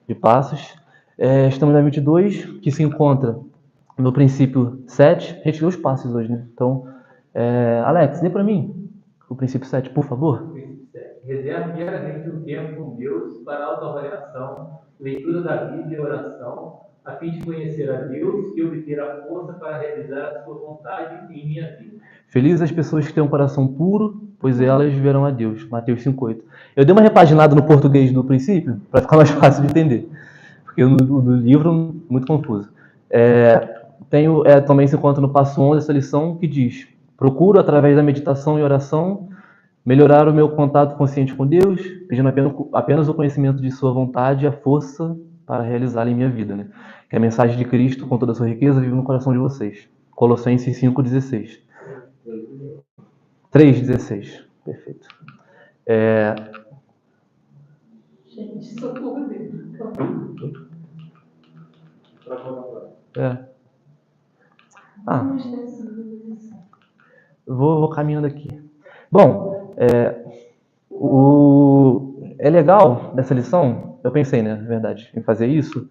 de passos. Estamos na 22, que se encontra no princípio 7. A gente leu os passos hoje, né? Então, Alex, lê para mim o princípio 7, por favor. Reserve diariamente um tempo com Deus para autoavaliação, leitura da Bíblia e oração, a fim de conhecer a Deus e obter a força para realizar a sua vontade em minha vida. Felizes as pessoas que têm um coração puro, pois elas verão a Deus. Mateus 5,8. Eu dei uma repaginada no português do princípio, para ficar mais fácil de entender, porque no livro muito confuso. Também se encontra no passo 11 essa lição que diz: procuro, através da meditação e oração, melhorar o meu contato consciente com Deus, pedindo apenas o conhecimento de sua vontade e a força para realizá-la em minha vida. Né? Que a mensagem de Cristo, com toda a sua riqueza, vive no coração de vocês. Colossenses 5,16. 3,16. Perfeito. Gente, socorro dele. Vou caminhando aqui. Bom, é legal nessa lição, eu pensei, né, na verdade, em fazer isso,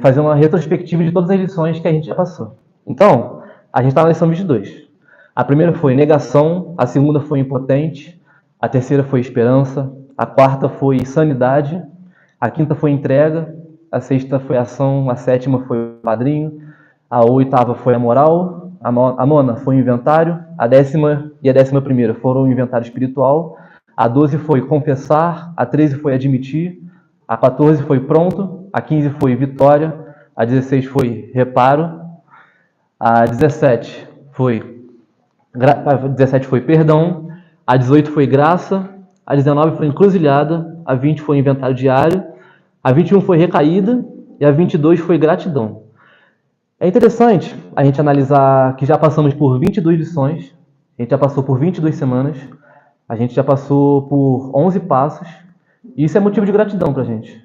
fazer uma retrospectiva de todas as lições que a gente já passou. Então, a gente está na lição 22. A primeira foi negação, a segunda foi impotente, a terceira foi esperança, a quarta foi sanidade, a quinta foi entrega, a sexta foi ação, a sétima foi padrinho, a oitava foi a moral, a nona foi o inventário, a 10ª e a 11ª foram o inventário espiritual, a 12 foi confessar, a 13 foi admitir, a 14 foi pronto, a 15 foi vitória, a 16 foi reparo, a 17 foi perdão, a 18 foi graça, a 19 foi encruzilhada, a 20 foi inventário diário, a 21 foi recaída e a 22 foi gratidão. É interessante a gente analisar que já passamos por 22 lições, a gente já passou por 22 semanas, a gente já passou por 11 passos, e isso é motivo de gratidão para a gente.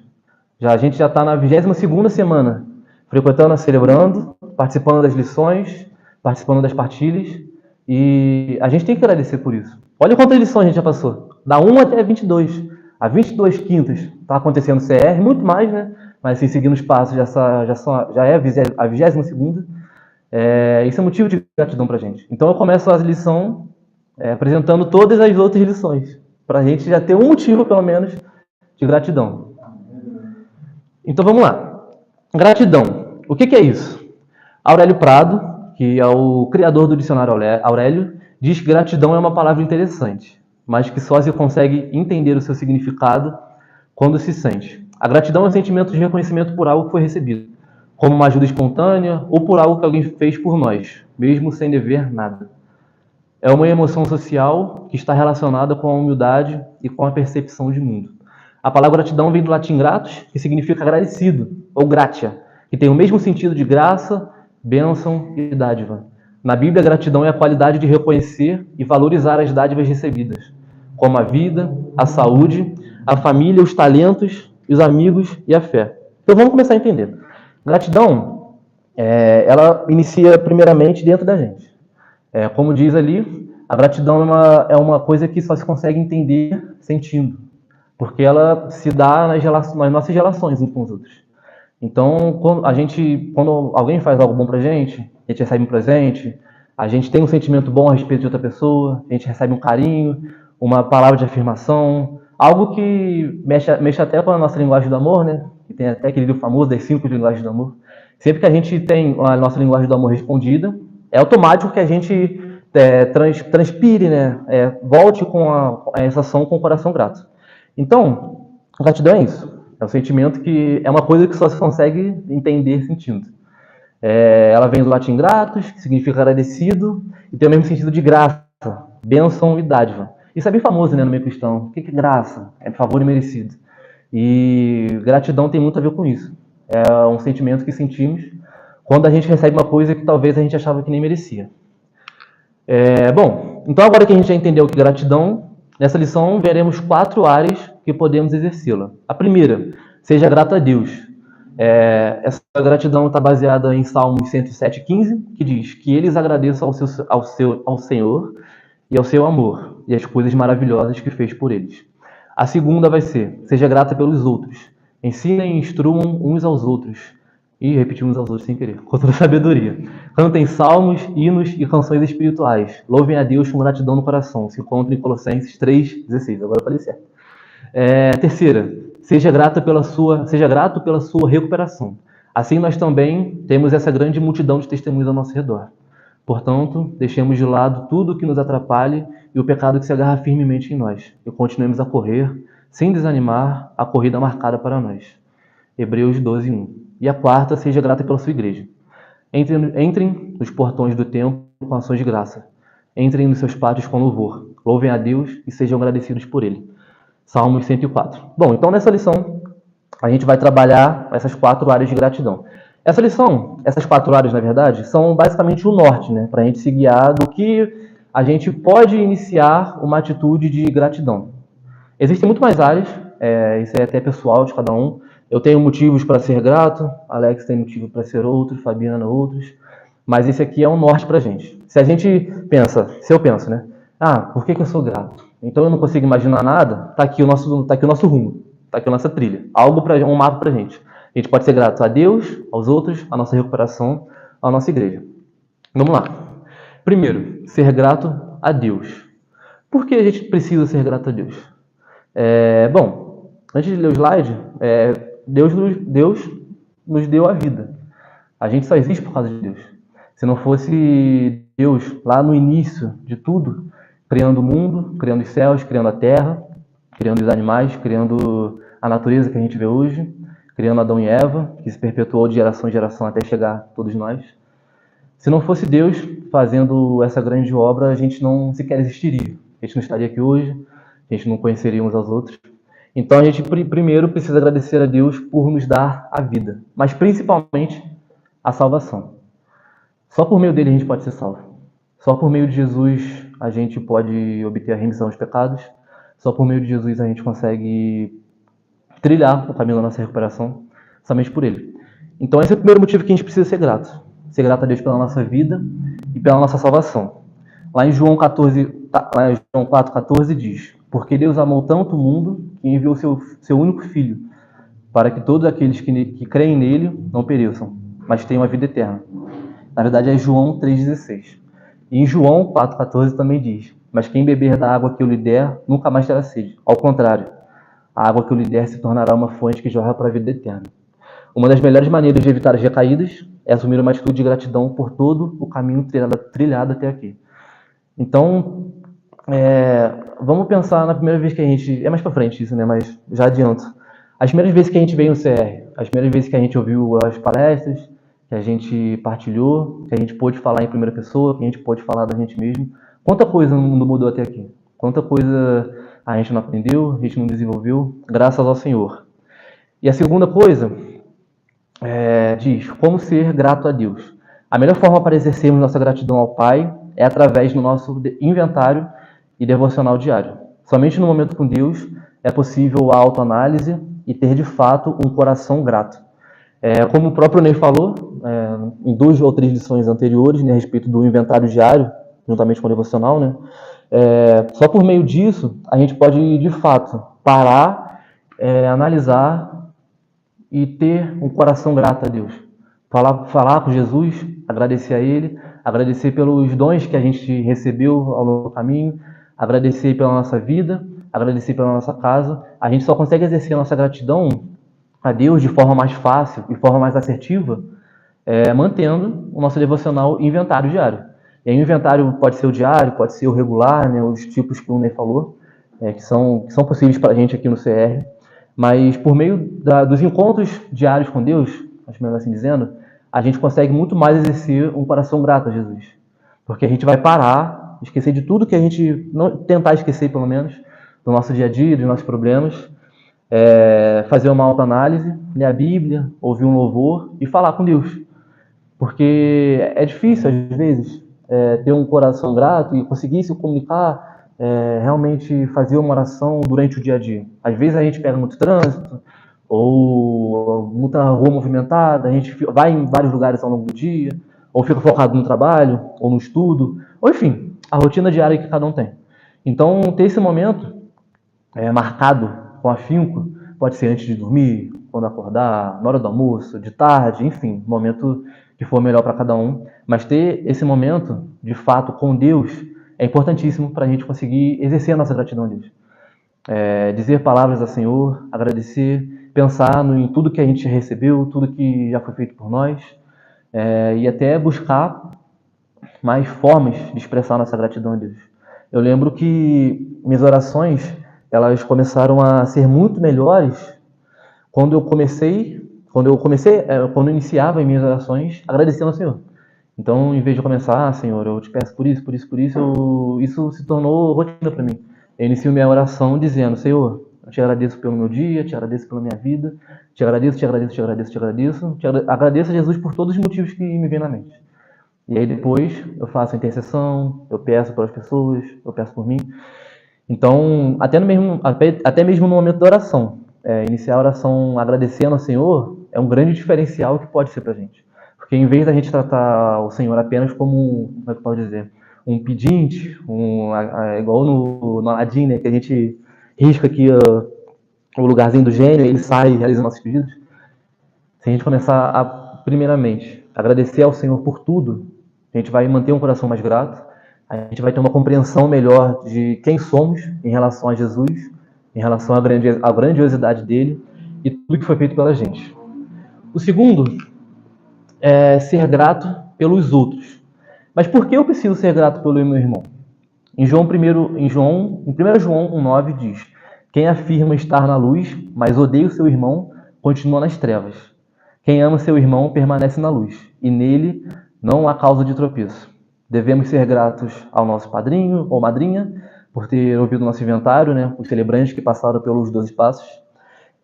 A gente já está na 22ª semana, frequentando, celebrando, participando das lições, participando das partilhas, e a gente tem que agradecer por isso. Olha quantas lições a gente já passou, da 1 até 22. A 22 quintas está acontecendo CR, muito mais, né? Mas assim, seguindo os passos, já é a 22ª. Isso é motivo de gratidão para a gente. Então eu começo a lição apresentando todas as outras lições, para a gente já ter um motivo, pelo menos, de gratidão. Então vamos lá. Gratidão. O que é isso? Aurélio Prado, que é o criador do dicionário Aurélio, diz que gratidão é uma palavra interessante, mas que só se consegue entender o seu significado quando se sente. A gratidão é um sentimento de reconhecimento por algo que foi recebido, como uma ajuda espontânea ou por algo que alguém fez por nós, mesmo sem dever nada. É uma emoção social que está relacionada com a humildade e com a percepção de mundo. A palavra gratidão vem do latim gratus, que significa agradecido, ou gratia, que tem o mesmo sentido de graça, bênção e dádiva. Na Bíblia, a gratidão é a qualidade de reconhecer e valorizar as dádivas recebidas, como a vida, a saúde, a família, os talentos, os amigos e a fé. Então vamos começar a entender. Gratidão, ela inicia primeiramente dentro da gente. Como diz ali, a gratidão é uma coisa que só se consegue entender sentindo, porque ela se dá nas nossas relações uns com os outros. Então, quando alguém faz algo bom pra gente, a gente recebe um presente, a gente tem um sentimento bom a respeito de outra pessoa, a gente recebe um carinho, uma palavra de afirmação, algo que mexe até com a nossa linguagem do amor, né? Que tem até aquele livro famoso das 5 linguagens do amor. Sempre que a gente tem a nossa linguagem do amor respondida, é automático que a gente transpire, né? Volte com essa ação com o coração grato. Então, gratidão é isso. É um sentimento que é uma coisa que só se consegue entender sentindo. Ela vem do latim gratus, que significa agradecido, e tem o mesmo sentido de graça, bênção e dádiva. Isso é bem famoso, né, no meio cristão. O que é graça? É favor imerecido. E gratidão tem muito a ver com isso. É um sentimento que sentimos quando a gente recebe uma coisa que talvez a gente achava que nem merecia. Bom, então agora que a gente já entendeu o que é gratidão, nessa lição veremos 4 áreas que podemos exercê-la. A primeira, seja grato a Deus. Essa gratidão está baseada em Salmos 107,15, que diz que eles agradeçam ao Senhor e ao seu amor e as coisas maravilhosas que fez por eles. A segunda vai ser, seja grata pelos outros, Ensinem e instruam uns aos outros. E repetir uns aos outros sem querer, com toda sabedoria. Cantem salmos, hinos e canções espirituais. Louvem a Deus com gratidão no coração. Se encontra em Colossenses 3,16. Agora eu falei certo. Terceira, seja grato pela sua recuperação. Assim nós também temos essa grande multidão de testemunhos ao nosso redor. Portanto, deixemos de lado tudo que nos atrapalhe e o pecado que se agarra firmemente em nós. E continuemos a correr, sem desanimar, a corrida marcada para nós. Hebreus 12:1. E a quarta, seja grata pela sua igreja. Entrem nos portões do templo com ações de graça. Entrem nos seus pátios com louvor. Louvem a Deus e sejam agradecidos por Ele. Salmos 104. Bom, então nessa lição, a gente vai trabalhar essas 4 áreas de gratidão. Essas 4 áreas, na verdade, são basicamente o norte, né? Para a gente se guiar do que a gente pode iniciar uma atitude de gratidão. Existem muito mais áreas, isso é até pessoal de cada um. Eu tenho motivos para ser grato, Alex tem motivo para ser outro, Fabiana outros, mas esse aqui é um norte para a gente. Se eu penso, né? Por que eu sou grato? Então eu não consigo imaginar nada, tá aqui o nosso rumo, tá aqui a nossa trilha, um mapa para a gente. A gente pode ser grato a Deus, aos outros, à nossa recuperação, à nossa igreja. Vamos lá. Primeiro, ser grato a Deus. Por que a gente precisa ser grato a Deus? Bom, antes de ler o slide, Deus nos deu a vida. A gente só existe por causa de Deus. Se não fosse Deus lá no início de tudo, criando o mundo, criando os céus, criando a terra, criando os animais, criando a natureza que a gente vê hoje, criando Adão e Eva, que se perpetuou de geração em geração até chegar a todos nós. Se não fosse Deus fazendo essa grande obra, a gente não sequer existiria. A gente não estaria aqui hoje, a gente não conheceria uns aos outros. Então a gente primeiro precisa agradecer a Deus por nos dar a vida, mas principalmente a salvação. Só por meio dele a gente pode ser salvo. Só por meio de Jesus a gente pode obter a remissão dos pecados. Só por meio de Jesus a gente consegue trilhar o caminho da nossa recuperação, somente por ele. Então esse é o primeiro motivo que a gente precisa ser grato. Ser grato a Deus pela nossa vida e pela nossa salvação. Lá em João 4,14 diz: porque Deus amou tanto o mundo que enviou seu único Filho, para que todos aqueles que creem nele não pereçam, mas tenham a vida eterna. Na verdade é João 3,16. E em João 4,14 também diz: mas quem beber da água que eu lhe der, nunca mais terá sede. Ao contrário, a água que eu lhe der se tornará uma fonte que jorra para a vida eterna. Uma das melhores maneiras de evitar as recaídas é assumir uma atitude de gratidão por todo o caminho trilhado até aqui. Então, vamos pensar na primeira vez que a gente... É mais para frente isso, né? Mas já adianto. As primeiras vezes que a gente veio no CR, as primeiras vezes que a gente ouviu as palestras, que a gente partilhou, que a gente pôde falar em primeira pessoa, que a gente pôde falar da gente mesmo. Quanta coisa não mudou até aqui? Quanta coisa a gente não aprendeu, a gente não desenvolveu, graças ao Senhor. E a segunda coisa diz: como ser grato a Deus. A melhor forma para exercermos nossa gratidão ao Pai é através do nosso inventário e devocional diário. Somente no momento com Deus é possível a autoanálise e ter de fato um coração grato. Como o próprio Ney falou, em 2 ou 3 lições anteriores, né, a respeito do inventário diário, juntamente com o devocional, né, só por meio disso a gente pode de fato parar, analisar e ter um coração grato a Deus. Falar com Jesus, agradecer a Ele, agradecer pelos dons que a gente recebeu ao longo do caminho, agradecer pela nossa vida, agradecer pela nossa casa. A gente só consegue exercer a nossa gratidão a Deus de forma mais fácil, de forma mais assertiva, mantendo o nosso devocional inventário diário. E aí o inventário pode ser o diário, pode ser o regular, né, os tipos que o Ney falou, que são possíveis para a gente aqui no CR. Mas por meio dos encontros diários com Deus, acho melhor assim dizendo, a gente consegue muito mais exercer um coração grato a Jesus. Porque a gente vai parar, esquecer de tudo que a gente... tentar esquecer, pelo menos, do nosso dia a dia, dos nossos problemas, fazer uma autoanálise, ler a Bíblia, ouvir um louvor e falar com Deus. Porque é difícil, às vezes, ter um coração grato e conseguir se comunicar, realmente fazer uma oração durante o dia a dia. Às vezes a gente pega muito trânsito, ou muita rua movimentada, a gente vai em vários lugares ao longo do dia, ou fica focado no trabalho, ou no estudo, ou enfim, a rotina diária que cada um tem. Então, ter esse momento marcado com afinco, pode ser antes de dormir, quando acordar, na hora do almoço, de tarde, enfim, momento que for melhor para cada um. Mas ter esse momento, de fato, com Deus, é importantíssimo para a gente conseguir exercer a nossa gratidão a Deus. Dizer palavras ao Senhor, agradecer, pensar em tudo que a gente recebeu, tudo que já foi feito por nós, e até buscar mais formas de expressar nossa gratidão a Deus. Eu lembro que minhas orações, elas começaram a ser muito melhores quando eu iniciava as minhas orações agradecendo ao Senhor. Então, em vez de começar, Senhor, eu te peço por isso, isso se tornou rotina para mim. Eu inicio minha oração dizendo, Senhor, eu te agradeço pelo meu dia, te agradeço pela minha vida, te agradeço, agradeço a Jesus por todos os motivos que me vêm na mente. E aí depois eu faço a intercessão, eu peço pelas pessoas, eu peço por mim. Então, até mesmo no momento da oração, iniciar a oração agradecendo ao Senhor é um grande diferencial que pode ser pra gente. Porque em vez da gente tratar o Senhor apenas como, como é que eu posso dizer, um pedinte, igual no Aladdin, né, que a gente risca aqui o lugarzinho do gênio e ele sai e realiza nossos pedidos. Se a gente começar a, primeiramente, agradecer ao Senhor por tudo, a gente vai manter um coração mais grato, a gente vai ter uma compreensão melhor de quem somos em relação a Jesus, em relação à grandiosidade dele e tudo que foi feito pela gente. O segundo é ser grato pelos outros. Mas por que eu preciso ser grato pelo meu irmão? Em 1 João 1,9 diz: quem afirma estar na luz, mas odeia o seu irmão, continua nas trevas. Quem ama seu irmão permanece na luz, e nele não há causa de tropeço. Devemos ser gratos ao nosso padrinho ou madrinha por ter ouvido o nosso inventário, né, os celebrantes que passaram pelos 12 passos,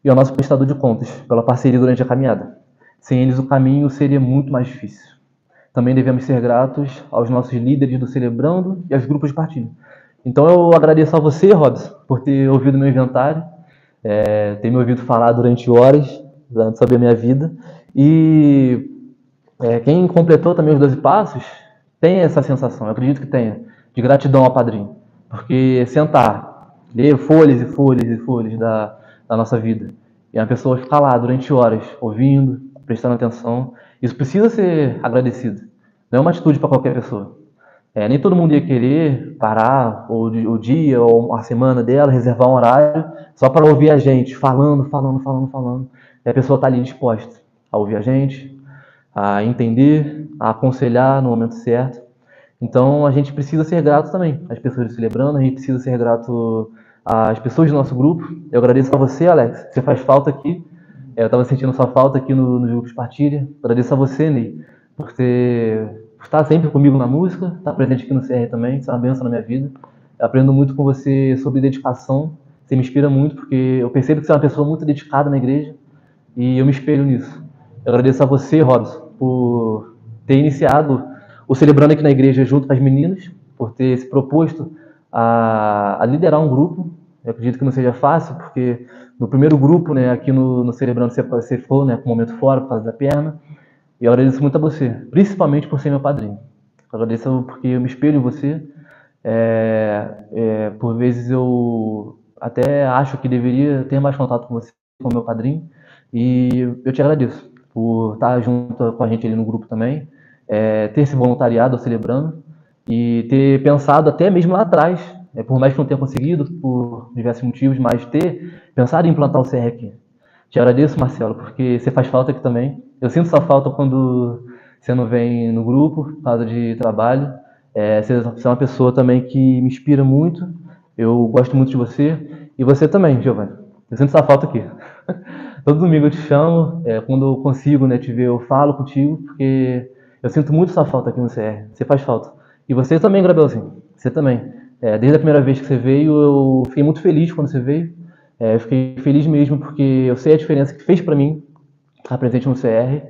e ao nosso prestador de contas pela parceria durante a caminhada. Sem eles o caminho seria muito mais difícil. Também devemos ser gratos aos nossos líderes do Celebrando e aos grupos de partilha. Então eu agradeço a você, Robson, por ter ouvido meu inventário, ter me ouvido falar durante horas sobre a minha vida. E quem completou também os 12 passos tem essa sensação, eu acredito que tenha, de gratidão ao padrinho. Porque sentar, ler folhas e folhas e folhas da nossa vida, e a pessoa ficar lá durante horas, ouvindo, prestando atenção, isso precisa ser agradecido. Não é uma atitude para qualquer pessoa. Nem todo mundo ia querer parar o dia ou a semana dela, reservar um horário só para ouvir a gente falando. E a pessoa está ali disposta a ouvir a gente, a entender, a aconselhar no momento certo. Então a gente precisa ser grato também às pessoas do Celebrando, a gente precisa ser grato às pessoas do nosso grupo. Eu agradeço a você, Alex, você faz falta aqui. Eu estava sentindo sua falta aqui no grupo de partilha. Agradeço a você, Ney, por estar sempre comigo na música, estar presente aqui no CR também, isso é uma bênção na minha vida. Eu aprendo muito com você sobre dedicação, você me inspira muito, porque eu percebo que você é uma pessoa muito dedicada na igreja, e eu me espelho nisso. Eu agradeço a você, Robson, por ter iniciado o Celebrando aqui na igreja junto com as meninas, por ter se proposto a liderar um grupo. Eu acredito que não seja fácil, porque no primeiro grupo, né, aqui no Celebrando, você foi, né, com um momento fora por causa da perna. E eu agradeço muito a você, principalmente por ser meu padrinho. Eu agradeço porque eu me espelho em você. Por vezes eu até acho que deveria ter mais contato com você, com meu padrinho. E eu te agradeço por estar junto com a gente ali no grupo também, ter se voluntariado Celebrando e ter pensado até mesmo lá atrás, por mais que não tenha conseguido, por diversos motivos, mas ter pensado em implantar o CR aqui. Te agradeço, Marcelo, porque você faz falta aqui também. Eu sinto sua falta quando você não vem no grupo, por causa de trabalho. Você é uma pessoa também que me inspira muito. Eu gosto muito de você. E você também, Giovanni. Eu sinto sua falta aqui. Todo domingo eu te chamo. Quando eu consigo, né, te ver, eu falo contigo, porque eu sinto muito sua falta aqui no CR. Você faz falta. E você também, Grabelzinho. Você também. Desde a primeira vez que você veio, eu fiquei muito feliz quando você veio. Eu fiquei feliz mesmo porque eu sei a diferença que fez para mim estar presente no CR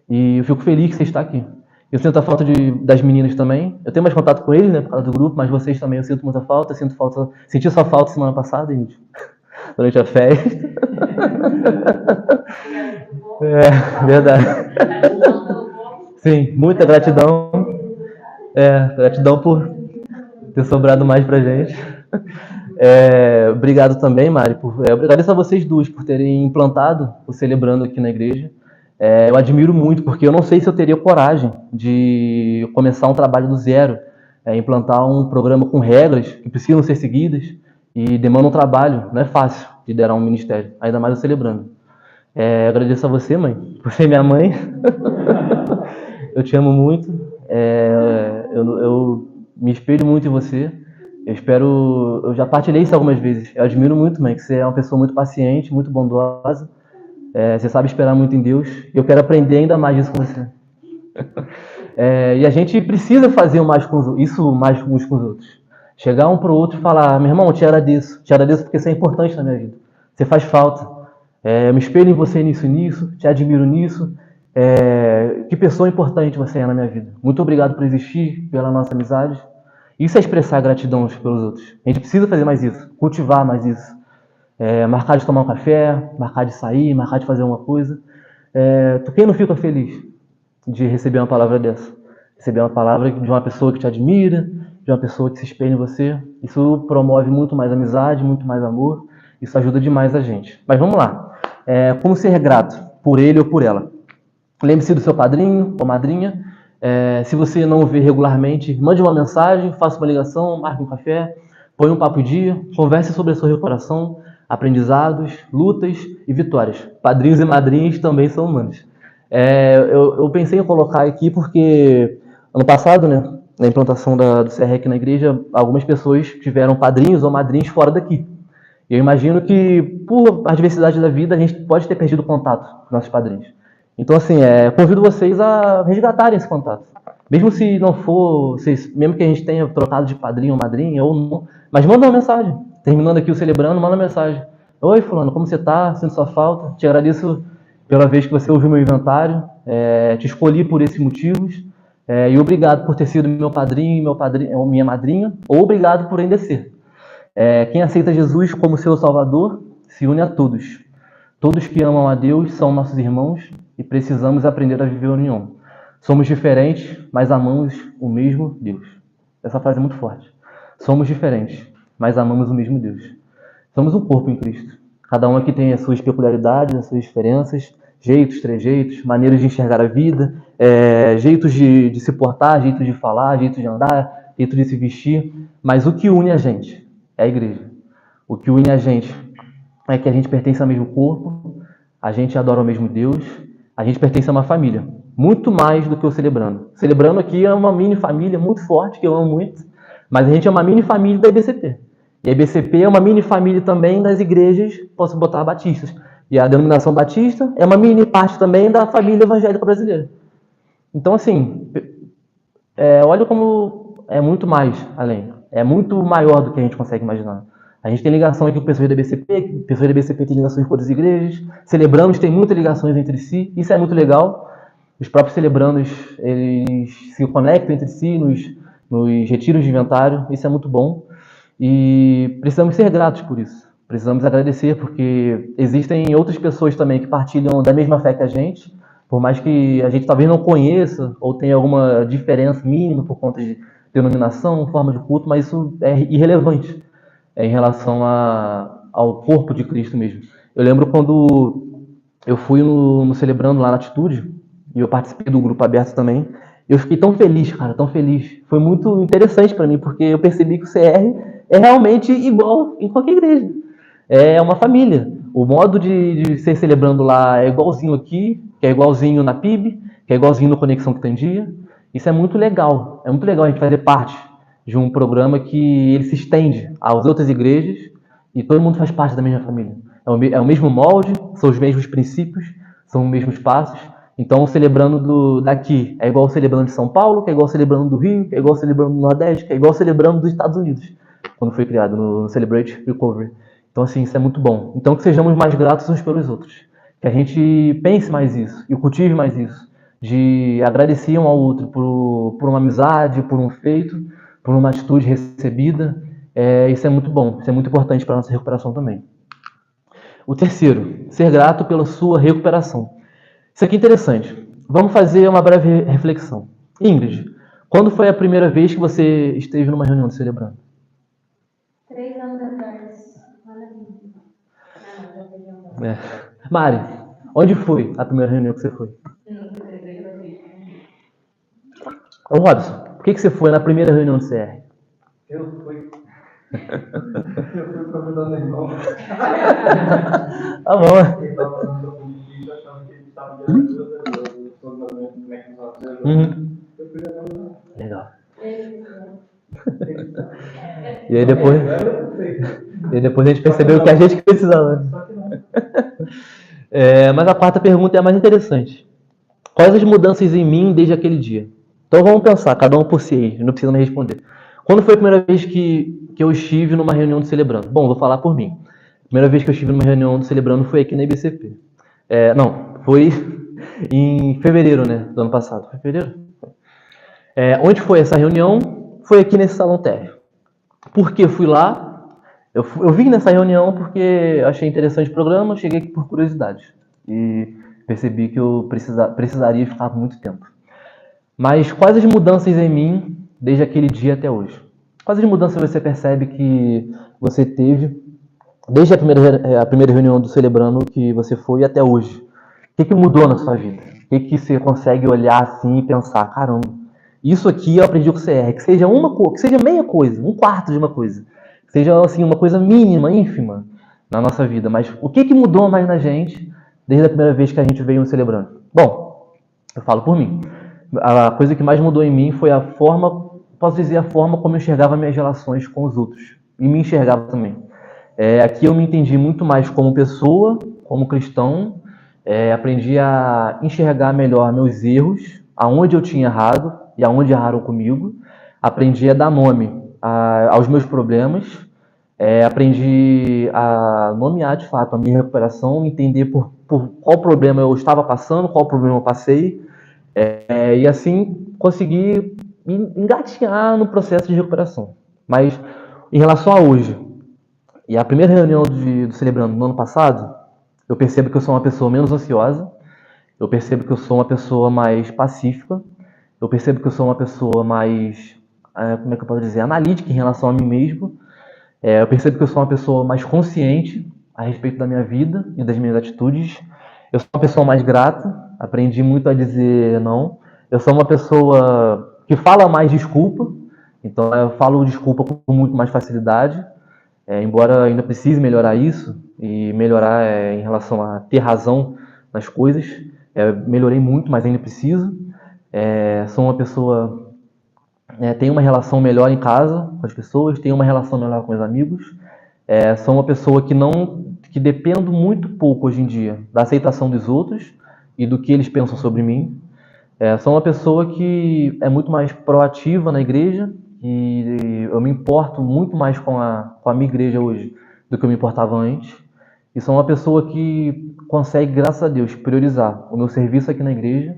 e eu fico feliz que você está aqui. Eu sinto a falta das meninas também. Eu tenho mais contato com eles, né, por causa do grupo, mas vocês também eu sinto muita falta. Senti sua falta semana passada, gente, durante a festa. Verdade. Sim, muita gratidão. Gratidão por ter sobrado mais pra gente. Obrigado também, Mari. Agradeço a vocês duas por terem implantado o Celebrando aqui na igreja. Eu admiro muito, porque eu não sei se eu teria coragem de começar um trabalho do zero, implantar um programa com regras que precisam ser seguidas e demanda um trabalho. Não é fácil liderar um ministério, ainda mais o Celebrando. Agradeço a você, mãe, por ser minha mãe. Eu te amo muito. Eu me espelho muito em você. Eu já partilhei isso algumas vezes. Eu admiro muito, mãe, que você é uma pessoa muito paciente, muito bondosa. Você sabe esperar muito em Deus. E eu quero aprender ainda mais isso com você. E a gente precisa fazer isso mais uns com os outros. Chegar um para o outro e falar: meu irmão, te agradeço porque você é importante na minha vida. Você faz falta. Eu me espelho em você nisso, te admiro nisso. Que pessoa importante você é na minha vida. Muito obrigado por existir, pela nossa amizade. Isso é expressar gratidão uns pelos outros. A gente precisa fazer mais isso, cultivar mais isso. Marcar de tomar um café, marcar de sair, marcar de fazer uma coisa. Quem não fica feliz de receber uma palavra dessa? Receber uma palavra de uma pessoa que te admira, de uma pessoa que se espelha em você. Isso promove muito mais amizade, muito mais amor. Isso ajuda demais a gente. Mas vamos lá. Como ser grato por ele ou por ela? Lembre-se do seu padrinho ou madrinha. Se você não o vê regularmente, mande uma mensagem, faça uma ligação, marque um café, põe um papo em dia, converse sobre a sua recuperação, aprendizados, lutas e vitórias. Padrinhos e madrinhas também são humanos. Eu pensei em colocar aqui porque ano passado, né, na implantação do CR aqui na igreja, algumas pessoas tiveram padrinhos ou madrinhas fora daqui. Eu imagino que, por adversidade da vida, a gente pode ter perdido o contato com nossos padrinhos. Então, assim, convido vocês a resgatarem esse contato. Mesmo se não for, mesmo que a gente tenha trocado de padrinho ou madrinha, ou não, mas manda uma mensagem. Terminando aqui o Celebrando, manda uma mensagem. Oi, fulano, como você tá? Sinto sua falta. Te agradeço pela vez que você ouviu meu inventário. Te escolhi por esses motivos. E obrigado por ter sido meu padrinho ou minha madrinha. Ou obrigado por ainda ser. Quem aceita Jesus como seu Salvador, se une a todos. Todos que amam a Deus são nossos irmãos e precisamos aprender a viver a união. Somos diferentes, mas amamos o mesmo Deus. Essa frase é muito forte. Somos diferentes, mas amamos o mesmo Deus. Somos um corpo em Cristo. Cada um aqui tem as suas peculiaridades, as suas diferenças, jeitos, trejeitos, maneiras de enxergar a vida, jeitos de se portar, jeitos de falar, jeitos de andar, jeitos de se vestir. Mas o que une a gente é a igreja. O que une a gente é que a gente pertence ao mesmo corpo, a gente adora o mesmo Deus, a gente pertence a uma família. Muito mais do que o Celebrando. Celebrando aqui é uma mini família muito forte, que eu amo muito, mas a gente é uma mini família da IBCP. E a IBCP é uma mini família também das igrejas, posso botar batistas. E a denominação batista é uma mini parte também da família evangélica brasileira. Então, assim, olha como é muito mais além. É muito maior do que a gente consegue imaginar. A gente tem ligação aqui com pessoas da IBCP, pessoas da IBCP têm ligações com outras igrejas, Celebrandos têm muitas ligações entre si, isso é muito legal. Os próprios Celebrandos, eles se conectam entre si nos retiros de inventário, isso é muito bom. E precisamos ser gratos por isso. Precisamos agradecer, porque existem outras pessoas também que partilham da mesma fé que a gente, por mais que a gente talvez não conheça ou tenha alguma diferença mínima por conta de denominação, forma de culto, mas isso é irrelevante em relação ao corpo de Cristo mesmo. Eu lembro quando eu fui no Celebrando lá na Atitude, e eu participei do grupo aberto também, eu fiquei tão feliz, cara, tão feliz. Foi muito interessante para mim, porque eu percebi que o CR é realmente igual em qualquer igreja. É uma família. O modo de ser Celebrando lá é igualzinho aqui, que é igualzinho na PIB, que é igualzinho no Conexão que tem dia. Isso é muito legal. É muito legal a gente fazer parte de um programa que ele se estende às outras igrejas e todo mundo faz parte da mesma família. É o mesmo molde, são os mesmos princípios, são os mesmos passos. Então, o Celebrando daqui é igual o Celebrando de São Paulo, que é igual o Celebrando do Rio, que é igual o Celebrando do Nordeste, que é igual o Celebrando dos Estados Unidos, quando foi criado no Celebrate Recovery. Então, assim, isso é muito bom. Então, que sejamos mais gratos uns pelos outros. Que a gente pense mais isso e cultive mais isso. De agradecer um ao outro por uma amizade, por um feito, por uma atitude recebida. Isso é muito bom. Isso é muito importante para a nossa recuperação também. O terceiro, ser grato pela sua recuperação. Isso aqui é interessante. Vamos fazer uma breve reflexão. Ingrid, quando foi a primeira vez que você esteve numa reunião de Celebrando? 3 anos atrás. É. Mari, onde foi a primeira reunião que você foi? Ô, Robson, por que você foi na primeira reunião do CR? Eu fui convidando o irmão. Tá bom. Ele estava falando da política, achando que ele estava de ajuda, eu sou do Mac Rock. Eu fui levando. Legal. E aí depois a gente percebeu que a gente precisava. Mas a quarta pergunta é a mais interessante. Quais as mudanças em mim desde aquele dia? Então vamos pensar, cada um por si aí, não precisa me responder. Quando foi a primeira vez que eu estive numa reunião do Celebrando? Bom, vou falar por mim. A primeira vez que eu estive numa reunião do Celebrando foi aqui na IBCP. Foi em fevereiro, né, do ano passado. Foi fevereiro? Onde foi essa reunião? Foi aqui nesse salão térreo. Por que fui lá? Eu vim nessa reunião porque achei interessante o programa, cheguei aqui por curiosidade. E percebi que eu precisaria ficar por muito tempo. Mas quais as mudanças em mim desde aquele dia até hoje? Quais as mudanças você percebe que você teve desde a primeira reunião do Celebrando que você foi até hoje? O que mudou na sua vida? O que você consegue olhar assim e pensar, caramba, isso aqui eu aprendi com o CR, que seja que seja meia coisa, um quarto de uma coisa, que seja assim uma coisa mínima, ínfima na nossa vida, mas o que mudou mais na gente desde a primeira vez que a gente veio no Celebrando? Bom, eu falo por mim. A coisa que mais mudou em mim foi a forma como eu enxergava minhas relações com os outros. E me enxergava também. Aqui eu me entendi muito mais como pessoa, como cristão. Aprendi a enxergar melhor meus erros, aonde eu tinha errado e aonde erraram comigo. Aprendi a dar nome aos meus problemas. Aprendi a nomear, de fato, a minha recuperação, entender por qual problema eu estava passando, qual problema eu passei. E assim conseguir engatinhar no processo de recuperação. Mas em relação a hoje, e a primeira reunião do Celebrando no ano passado, eu percebo que eu sou uma pessoa menos ansiosa, eu percebo que eu sou uma pessoa mais pacífica, eu percebo que eu sou uma pessoa mais, como é que eu posso dizer, analítica em relação a mim mesmo, eu percebo que eu sou uma pessoa mais consciente a respeito da minha vida e das minhas atitudes, eu sou uma pessoa mais grata, aprendi muito a dizer não. Eu sou uma pessoa que fala mais desculpa, então eu falo desculpa com muito mais facilidade, embora ainda precise melhorar isso, e melhorar em relação a ter razão nas coisas. Melhorei muito, mas ainda preciso. Sou uma pessoa... tenho uma relação melhor em casa com as pessoas, tenho uma relação melhor com meus amigos. Sou uma pessoa que dependo muito pouco hoje em dia da aceitação dos outros e do que eles pensam sobre mim. Sou uma pessoa que é muito mais proativa na igreja e eu me importo muito mais com a minha igreja hoje do que eu me importava antes. E sou uma pessoa que consegue, graças a Deus, priorizar o meu serviço aqui na igreja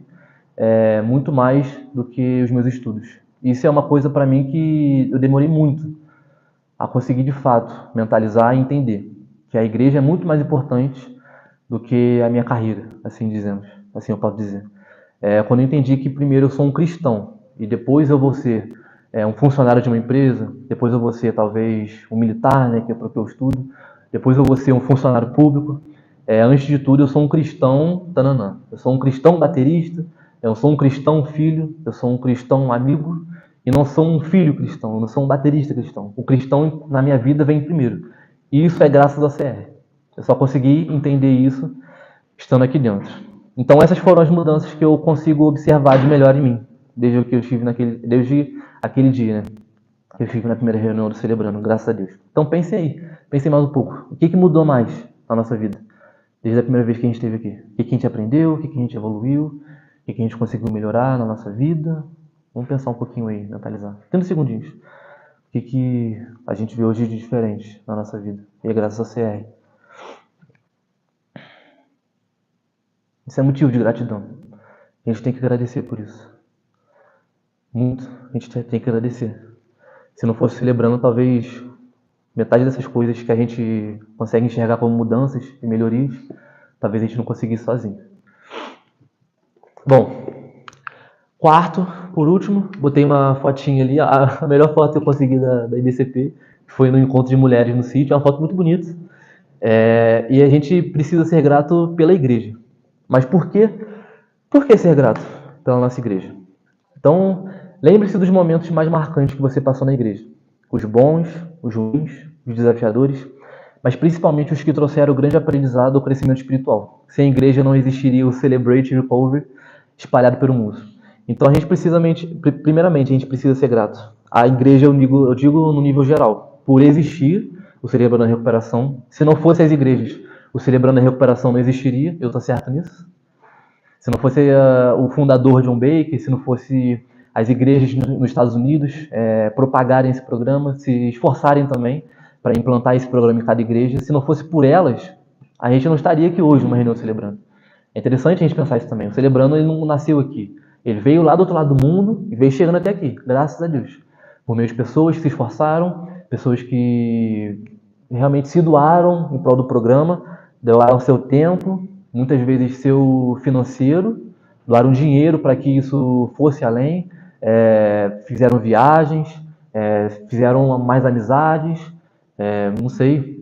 muito mais do que os meus estudos. Isso é uma coisa para mim que eu demorei muito a conseguir, de fato, mentalizar e entender que a igreja é muito mais importante do que a minha carreira, assim dizemos, assim eu posso dizer. Quando eu entendi que primeiro eu sou um cristão e depois eu vou ser um funcionário de uma empresa, depois eu vou ser talvez um militar, né, que é para o que eu estudo, depois eu vou ser um funcionário público. Antes de tudo, eu sou um cristão tananã. Eu sou um cristão baterista, eu sou um cristão filho, eu sou um cristão amigo, e não sou um filho cristão, eu não sou um baterista cristão. O cristão na minha vida vem primeiro. E isso é graças ao CR. Eu só consegui entender isso estando aqui dentro. Então essas foram as mudanças que eu consigo observar de melhor em mim, desde que eu estive desde aquele dia, né? Que eu estive na primeira reunião do Celebrando, graças a Deus. Então pensem aí, pensem mais um pouco. O que mudou mais na nossa vida? Desde a primeira vez que a gente esteve aqui. O que a gente aprendeu, o que a gente evoluiu, o que a gente conseguiu melhorar na nossa vida. Vamos pensar um pouquinho aí, mentalizar. 30 segundinhos. O que a gente vê hoje de diferente na nossa vida. E é graças ao CR. Isso é motivo de gratidão. A gente tem que agradecer por isso. Muito. A gente tem que agradecer. Se não fosse Celebrando, talvez metade dessas coisas que a gente consegue enxergar como mudanças e melhorias, talvez a gente não conseguisse sozinho. Bom, quarto, por último, botei uma fotinha ali, a melhor foto que eu consegui da IBCP, que foi no encontro de mulheres no sítio, é uma foto muito bonita. E a gente precisa ser grato pela igreja. Mas por quê? Por que ser grato pela nossa igreja? Então, lembre-se dos momentos mais marcantes que você passou na igreja. Os bons, os ruins, os desafiadores, mas principalmente os que trouxeram o grande aprendizado ao crescimento espiritual. Sem a igreja não existiria o Celebrate Recovery espalhado pelo mundo. Então, primeiramente, a gente precisa ser grato. A igreja, eu digo no nível geral, por existir o Celebrando a Recuperação. Se não fosse as igrejas, o Celebrando a Recuperação não existiria. Eu estou certo nisso? Se não fosse o fundador John Baker, se não fosse as igrejas nos Estados Unidos propagarem esse programa, se esforçarem também para implantar esse programa em cada igreja, se não fosse por elas, a gente não estaria aqui hoje numa reunião Celebrando. É interessante a gente pensar isso também. O Celebrando ele não nasceu aqui. Ele veio lá do outro lado do mundo e veio chegando até aqui, graças a Deus. Por meio de pessoas que se esforçaram, pessoas que realmente se doaram em prol do programa, doaram seu tempo, muitas vezes seu financeiro, doaram dinheiro para que isso fosse além, fizeram viagens, fizeram mais amizades, não sei,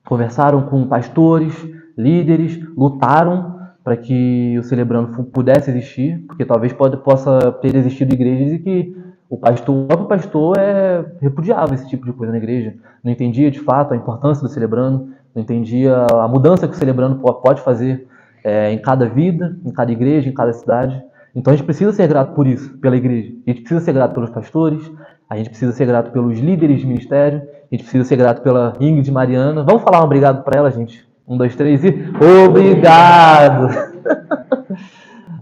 conversaram com pastores, líderes, lutaram para que o Celebrando pudesse existir, porque talvez possa ter existido igrejas e que o próprio pastor repudiava esse tipo de coisa na igreja, não entendia de fato a importância do Celebrando, não entendia a mudança que o Celebrando pode fazer em cada vida, em cada igreja, em cada cidade. Então a gente precisa ser grato por isso, pela igreja. A gente precisa ser grato pelos pastores, a gente precisa ser grato pelos líderes de ministério, a gente precisa ser grato pela Ingrid Mariana. Vamos falar um obrigado para ela, gente? 1, 2, 3 e... Obrigado!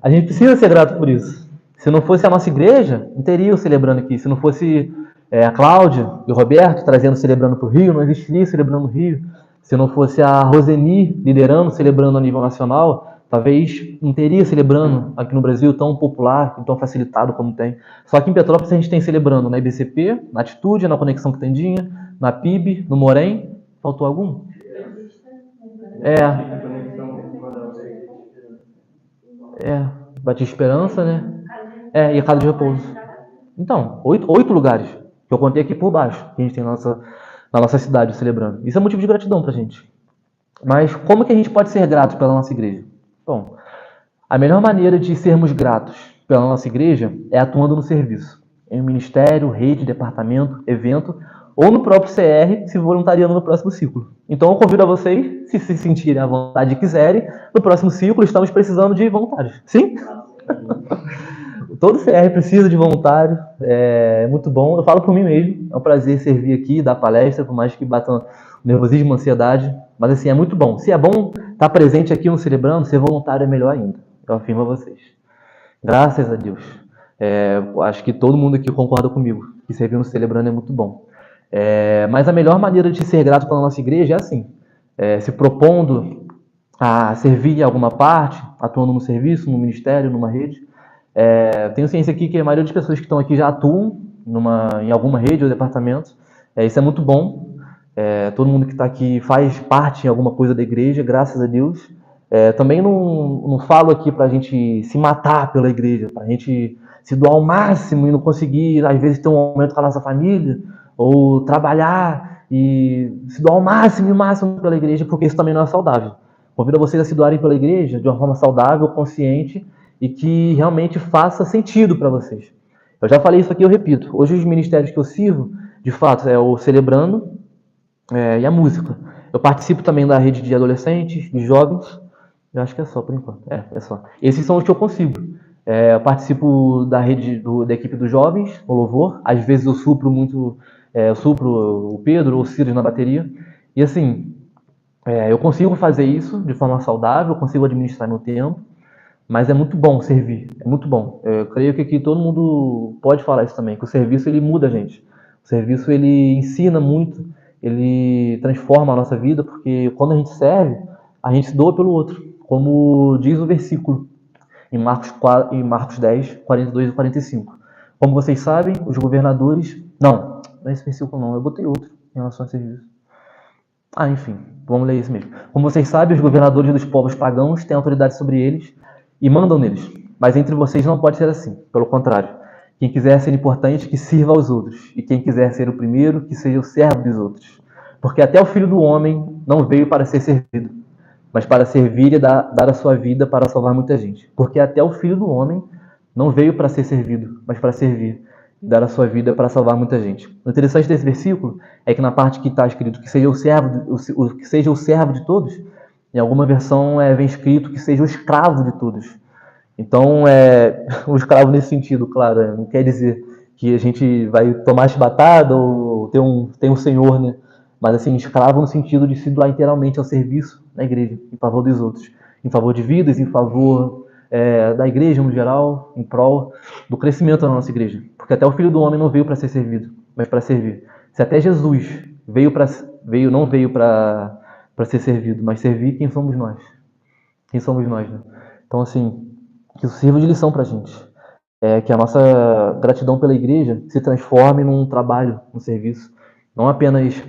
A gente precisa ser grato por isso. Se não fosse a nossa igreja, não teria o Celebrando aqui. Se não fosse a Cláudia e o Roberto trazendo o Celebrando para o Rio, não existiria o Celebrando no Rio. Se não fosse a Roseni liderando, Celebrando a nível nacional, talvez não teria Celebrando aqui no Brasil tão popular, tão facilitado como tem. Só que em Petrópolis a gente tem Celebrando na IBCP, na Atitude, na Conexão Quitandinha, na PIB, no Morém. Faltou algum? Batista Esperança, né? E a Casa de Repouso. Então, 8 lugares que eu contei aqui por baixo, que a gente tem na nossa cidade Celebrando. Isso é motivo de gratidão pra gente. Mas como que a gente pode ser grato pela nossa igreja? Bom, a melhor maneira de sermos gratos pela nossa igreja é atuando no serviço. Em um ministério, rede, departamento, evento, ou no próprio CR, se voluntariando no próximo ciclo. Então eu convido a vocês, se sentirem à vontade e quiserem, no próximo ciclo estamos precisando de voluntários. Sim? Todo CR precisa de voluntário, é muito bom. Eu falo por mim mesmo, é um prazer servir aqui, dar palestra, por mais que bata nervosismo, ansiedade, mas assim, é muito bom. Se é bom estar presente aqui no Celebrando, ser voluntário é melhor ainda. Eu afirmo a vocês. Graças a Deus. Acho que todo mundo aqui concorda comigo, que servir no Celebrando é muito bom. Mas a melhor maneira de ser grato pela nossa igreja é assim, se propondo a servir em alguma parte, atuando no serviço, no ministério, numa rede. Tenho ciência aqui que a maioria das pessoas que estão aqui já atuam em alguma rede ou departamento. Isso é muito bom. Todo mundo que está aqui faz parte em alguma coisa da igreja, graças a Deus. Também não falo aqui para a gente se matar pela igreja, para a gente se doar ao máximo e não conseguir, às vezes, ter um aumento com a nossa família, ou trabalhar e se doar ao máximo e o máximo pela igreja, porque isso também não é saudável. Convido vocês a se doarem pela igreja de uma forma saudável, consciente e que realmente faça sentido para vocês. Eu já falei isso aqui, eu repito. Hoje os ministérios que eu sirvo, de fato, é o Celebrando e a música. Eu participo também da rede de adolescentes, de jovens. Eu acho que é só, por enquanto. É só. Esses são os que eu consigo. Eu participo da rede da equipe dos jovens, no louvor. Às vezes eu supro muito... eu supro o Pedro ou o Ciro na bateria. E assim, eu consigo fazer isso de forma saudável, eu consigo administrar meu tempo. Mas é muito bom servir, é muito bom. Eu creio que aqui todo mundo pode falar isso também, que o serviço ele muda a gente. O serviço ele ensina muito, ele transforma a nossa vida, porque quando a gente serve, a gente se doa pelo outro. Como diz o versículo em Marcos 10, 42 e 45. Como vocês sabem, os governadores... Não é esse versículo não, eu botei outro em relação a serviço. Enfim, vamos ler isso mesmo. Como vocês sabem, os governadores dos povos pagãos têm autoridade sobre eles e mandam neles. Mas entre vocês não pode ser assim. Pelo contrário, quem quiser ser importante, que sirva aos outros. E quem quiser ser o primeiro, que seja o servo dos outros. Porque até o Filho do Homem não veio para ser servido, mas para servir e dar a sua vida para salvar muita gente. Porque até o Filho do Homem não veio para ser servido, mas para servir e dar a sua vida para salvar muita gente. O interessante desse versículo é que na parte que está escrito que seja que seja o servo de todos, em alguma versão vem escrito que seja o escravo de todos. Então, o escravo nesse sentido, claro, não quer dizer que a gente vai tomar chibatada ou ter um senhor, né? Mas assim, escravo no sentido de se doar inteiramente ao serviço da igreja, em favor dos outros, em favor de vidas, em favor da igreja no geral, em prol do crescimento da nossa igreja. Porque até o Filho do Homem não veio para ser servido, mas para servir. Se até Jesus não veio para ser servido, mas servir, quem somos nós? Quem somos nós, né? Então, assim, que isso sirva de lição para a gente. Que a nossa gratidão pela igreja se transforme num trabalho, num serviço. Não apenas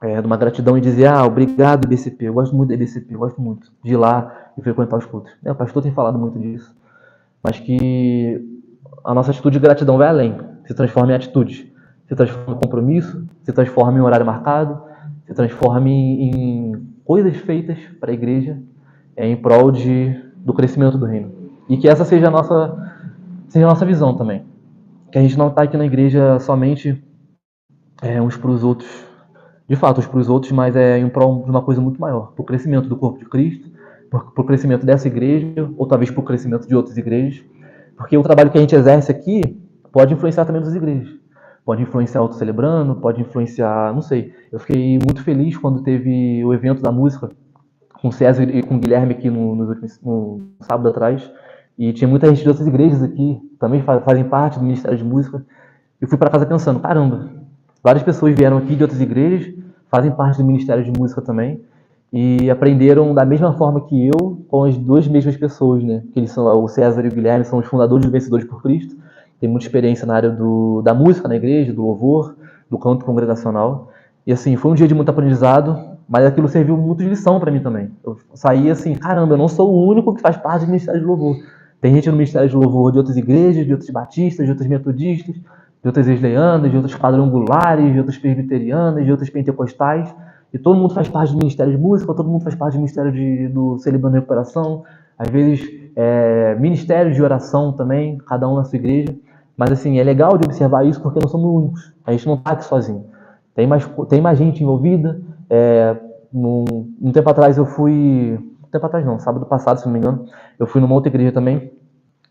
de uma gratidão e dizer, obrigado, IBCP, eu gosto muito da IBCP, eu gosto muito de ir lá e frequentar os cultos. O pastor tem falado muito disso. Mas que a nossa atitude de gratidão vai além, se transforma em atitude, se transforma em compromisso, se transforma em horário marcado, se transforma em coisas feitas para a igreja em prol do crescimento do reino. E que essa seja a nossa visão também. Que a gente não está aqui na igreja somente uns para os outros, de fato, uns para os outros, mas em prol de uma coisa muito maior, para o crescimento do corpo de Cristo, para o crescimento dessa igreja, ou talvez para o crescimento de outras igrejas, porque o trabalho que a gente exerce aqui pode influenciar também outras igrejas. Pode influenciar outro celebrando, pode influenciar, não sei. Eu fiquei muito feliz quando teve o evento da música com o César e com o Guilherme aqui no sábado atrás, e tinha muita gente de outras igrejas aqui, também fazem parte do Ministério de Música. Eu fui para casa pensando, caramba, várias pessoas vieram aqui de outras igrejas, fazem parte do Ministério de Música também, e aprenderam da mesma forma que eu, com as duas mesmas pessoas, né? Que eles são, o César e o Guilherme são os fundadores dos Vencedores por Cristo, tem muita experiência na área da música na igreja, do louvor, do canto congregacional. E assim, foi um dia de muito aprendizado, mas aquilo serviu muito de lição para mim também. Eu saí assim, caramba, eu não sou o único que faz parte do Ministério de Louvor. Tem gente no Ministério de Louvor de outras igrejas, de outros batistas, de outros metodistas, de outras wesleyana, de outros quadrangulares, de outras presbiterianas, de outras pentecostais. E todo mundo faz parte do Ministério de Música, todo mundo faz parte do Ministério do Celebrando Recuperação, às vezes Ministério de Oração também, cada um na sua igreja. Mas assim, é legal de observar isso porque não somos únicos, a gente não está aqui sozinho. Tem mais gente envolvida. Um tempo atrás eu fui... Um tempo atrás não, sábado passado, se não me engano, eu fui numa outra igreja também,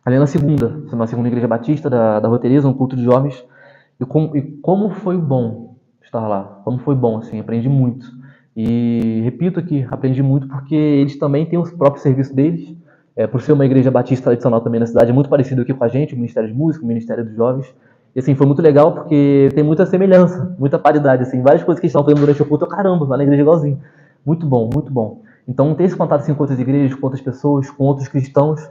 ali na segunda igreja batista da Roteiriza, um culto de jovens. E como foi bom estar lá, como foi bom, assim, aprendi muito. E repito aqui, aprendi muito porque eles também têm os próprios serviços deles. Por ser uma igreja batista tradicional também na cidade, é muito parecido aqui com a gente, o Ministério de Música, o Ministério dos Jovens. E assim, foi muito legal porque tem muita semelhança, muita paridade, assim, várias coisas que eles estavam fazendo durante o culto, caramba, lá na igreja igualzinho. Muito bom, muito bom. Então, ter esse contato assim, com outras igrejas, com outras pessoas, com outros cristãos,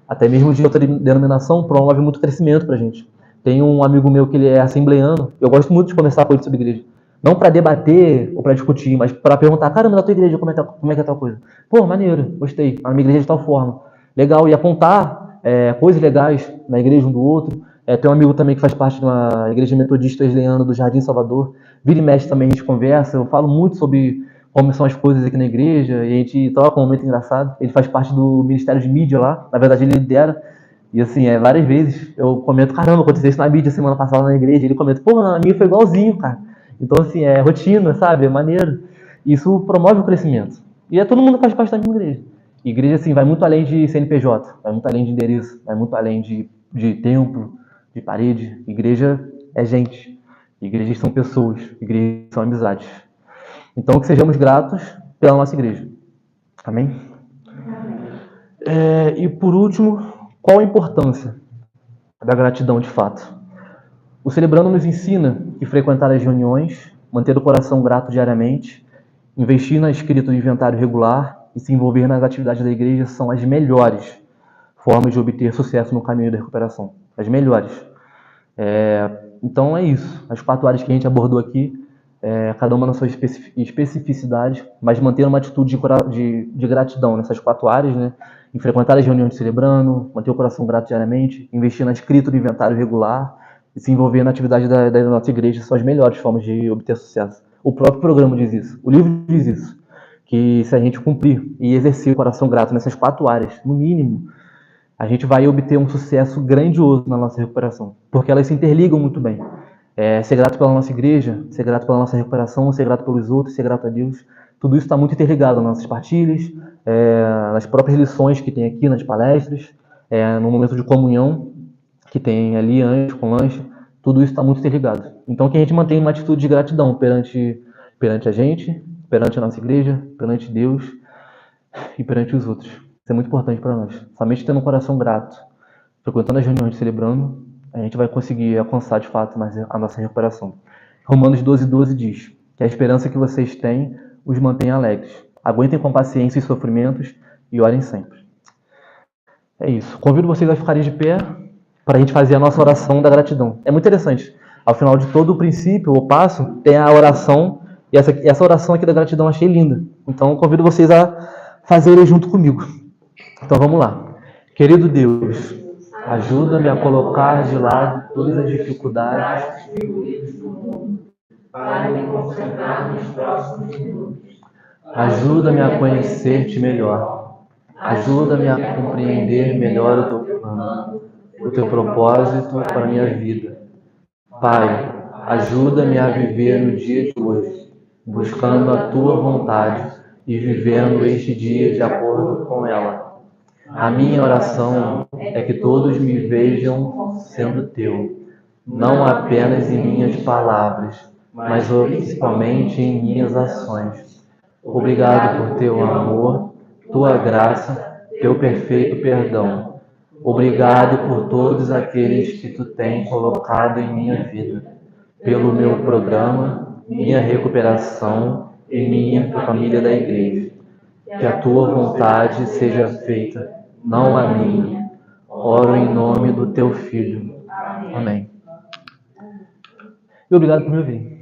até mesmo de outra denominação, promove muito crescimento pra gente. Tem um amigo meu que ele é assembleiano, eu gosto muito de conversar com ele sobre igreja. Não para debater ou para discutir, mas para perguntar, caramba, na tua igreja, como é que é tal coisa? Pô, maneiro, gostei, na minha igreja é de tal forma. Legal, e apontar coisas legais na igreja um do outro. Tem um amigo também que faz parte de uma igreja metodista wesleyana do Jardim Salvador. Vira e mexe também, a gente conversa, eu falo muito sobre como são as coisas aqui na igreja, e a gente troca um momento engraçado. Ele faz parte do Ministério de Mídia lá, na verdade ele lidera. E assim, várias vezes eu comento, caramba, aconteceu isso na mídia semana passada na igreja. Ele comenta, pô, na minha foi igualzinho, cara. Então assim, é rotina, sabe? É maneiro. Isso promove o crescimento. E todo mundo faz parte da minha igreja. Igreja, assim, vai muito além de CNPJ, vai muito além de endereço, vai muito além de templo, de parede. Igreja é gente. Igrejas são pessoas. Igrejas são amizades. Então, que sejamos gratos pela nossa igreja. Amém? E por último, qual a importância da gratidão de fato? O Celebrando nos ensina que frequentar as reuniões, manter o coração grato diariamente, investir na escrita do inventário regular e se envolver nas atividades da igreja são as melhores formas de obter sucesso no caminho da recuperação. As melhores. Então é isso. As 4 áreas que a gente abordou aqui, cada uma na sua especificidade, mas manter uma atitude de gratidão nessas 4 áreas, né? Em frequentar as reuniões de Celebrando, manter o coração grato diariamente, investir na escrita do inventário regular e se envolver na atividade da nossa igreja são as melhores formas de obter sucesso. O próprio programa diz isso. O livro diz isso. Que se a gente cumprir e exercer o coração grato nessas 4 áreas, no mínimo, a gente vai obter um sucesso grandioso na nossa recuperação. Porque elas se interligam muito bem. Ser grato pela nossa igreja, ser grato pela nossa recuperação, ser grato pelos outros, ser grato a Deus. Tudo isso está muito interligado nas nossas partilhas, nas próprias lições que tem aqui, nas palestras, no momento de comunhão que tem ali antes, com lanche. Tudo isso está muito interligado. Então que a gente mantenha uma atitude de gratidão perante a gente, perante a nossa igreja, perante Deus e perante os outros. Isso é muito importante para nós. Somente tendo um coração grato, frequentando as reuniões, celebrando, a gente vai conseguir alcançar de fato a nossa recuperação. Romanos 12:12 diz que a esperança que vocês têm os mantém alegres. Aguentem com paciência os sofrimentos e orem sempre. É isso. Convido vocês a ficarem de pé para a gente fazer a nossa oração da gratidão. É muito interessante. Ao final de todo o princípio, o passo, tem a oração, e essa oração aqui da gratidão eu achei linda. Então, convido vocês a fazerem junto comigo. Então, vamos lá. Querido Deus, ajuda-me a colocar de lado todas as dificuldades para me concentrar nos próximos minutos. Ajuda-me a conhecer-te melhor. Ajuda-me a compreender melhor o teu plano, o teu propósito para a minha vida. Pai, ajuda-me a viver o dia de hoje, buscando a tua vontade e vivendo este dia de acordo com ela. A minha oração é que todos me vejam sendo teu, não apenas em minhas palavras, mas principalmente em minhas ações. Obrigado por teu amor, tua graça, teu perfeito perdão. Obrigado por todos aqueles que tu tens colocado em minha vida, pelo meu programa, minha recuperação e minha família da igreja. Que a tua vontade seja feita, não a minha. Oro em nome do teu Filho. Amém. E obrigado por me ouvir.